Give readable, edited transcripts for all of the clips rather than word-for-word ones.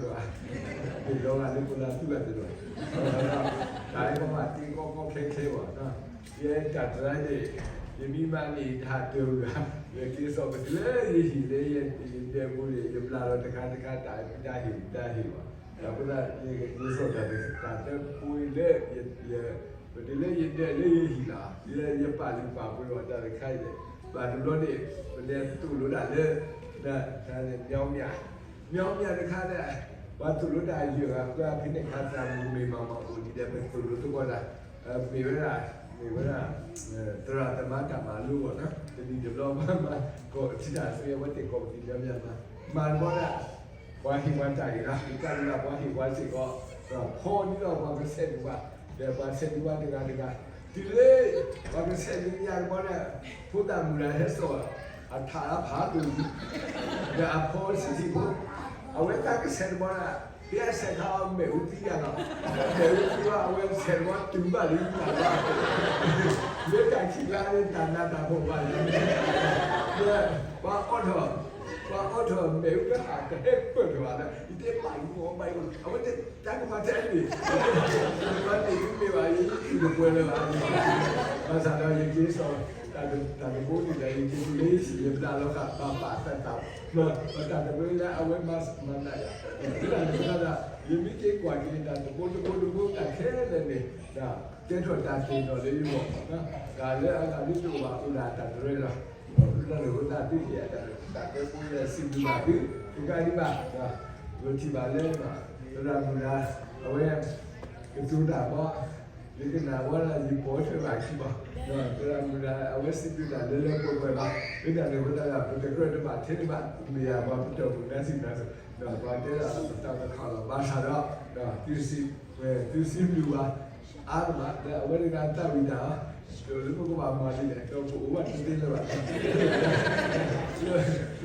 တော့ဒီလောကလေးကိုလာသူ့ရတယ်တော့ဒါကမှတီကိုခဲပါနော်ရဲတတ်တယ်ဒီမိမနေထားတူကဒီကိစ္စကိုလေရေးလေတဲ့ဘူးလေဒီပလာတော့တခါတာတာဟိပါဒါကလည်းဒီဆိုတာတဲ့ပူလေဒီလေရတဲ့လေဟီလာရပါလိပါဘူးတော့တာခိုက်တယ်ဘာလို့လဲလေသူ့လို့တာလေဒါမြောင်းမြတခါတဲ့ဘာသူ့လို့တာယူကဖိနေခါတာမူမေမောင်ဦးဒီတဲ့သူ့လို့တော့လာမေဝရာတရတမတာမလူပေါ့နော်ဒီဒီလောမှာကိုတိတာဆွေဝတ်တေကိုဒီများမှာမန်ဘောလာဘာဟိဝတာရီလာဒီကလာဘာဟိဝါစီကိုခေါ်နေတော့ဘာဆက်ဒီဘာဘာဆက်ဒီဘာတကဒီလေဘာဆက်ဒီညာဘောလာဖုတာမူလာဟဲဆိုအထာဖာတူဒီအဖောစီကိုအဝဲတာကဆက်ဘောလာဒီအဆက်ဟာမေဦးတီရနော်မေဦးတီကအဝဲဆက်ဘောတူပါလိမ့်မယ်လေကချိလာတဲ့တဏ္ဍတာဖို့ပါလေဘာအော်တော်မေဦးကဟာတဲ့ပွတ်သွားတယ်ဒီပိုင်ကိုအဝဲတန်းမှာတဲ့လေဘာတိမေပါရေးဒီကွယ်လာဘာသာတော့ရေးကြီးဆိုတာဘိုးဒီလေးကြီးလေးစီရတာလောကပါတက်တော့နော်တာဘိုးလည်းအဝဲမနာရဒီကယမိကေကွာကြီးတာဘိုးကခဲတယ်နေဒါကျဲထွက်တာတင်တော်လေးပေါ့နော်ဒါလည်းအခါဒီတို့ပါဥလာတာတွေလားဒါလည်းဒါတိရတာဒါကပူရစီဒီပါဒီကဒီပါဒါဒီပါလဲမှာဒါမလားအဝဲတူတာပေါ့ဒီကနာဝလာဒီပေါ်ထွက်ပါရှိပါနော်ဒါမလားအဝဲစီတူတာလည်းပေါ်ပါဒီကလည်းဘာသာပရိုတက်ပါသေးပါမြေယာပါတော့ဘူးလက်စီတာတော့ဘာတဲ့တာတော့ခါလာဘာသာတော့သူစီလူပါအားမအဝဲကတာဝိတာလူကဘာမှမလုပ်တယ်တော့ဘုရားတည်တယ်လား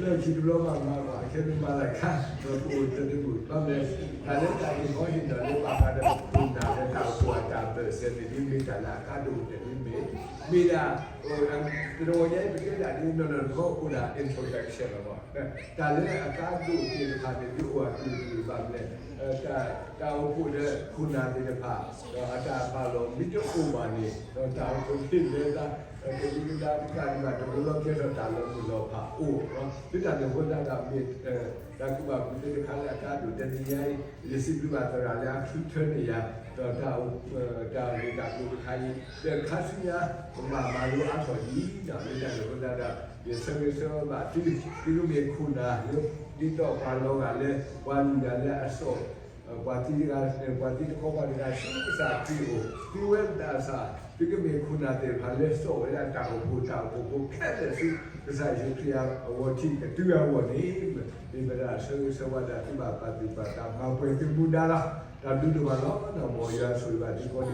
လေခိဒလောမှာခဲမလာခါတော့ဘုရားတည်ဘူးဘာလဲဒါလည်းတာဒီကိုဟင်တယ်လို့ပါတာဘုရားတဲ့တာကိုတာပဲစက်ဒီမိတာလာကာဒိုတယ်မိတာဟိုတော့ရဲ့ပြည့်တာဒီနော်ကိုဥလာ introduction တော့ဒါလည်းအကားတို့ဒီခါတည်းဒီဟိုအတူပါလဲတာဟုတ်တဲ့ခုနာတဲ့ပါတော့အတာပါလို့မိတော့ကိုပါနေတော့တာဟုတ်ဖြစ်နေတာဒီကဒီကတော့လောကေတော့တာလို့လို့ပါအိုးနော်ဒီတာတဲ့ဘုရားကမြေဒါကဘာဒီခါလာတာတို့တနည်းရိုင်းရစီပြပါတော့လာခူထွန်းနေရတော့တာဒီကကိုခိုင်းတဲ့ခါစီယာဘာမလို့အဆော်ကြီးတော့ဒီတဲ့ဘုရားကဒီစမေဆောဘာဒီလိုမြေခုနာဒီတော့ဘာလို့ကလည်းဝါလူကလည်းအဆော်Guati ko pa rin sa piwo. Piwel da sa bigyan may kuna de halesto wala tao po kada si sa Jupiter awati ka tuya wani di bada sa wada tiba pati bata ma pwede budala da dudu ba no mo ya so ba di ko di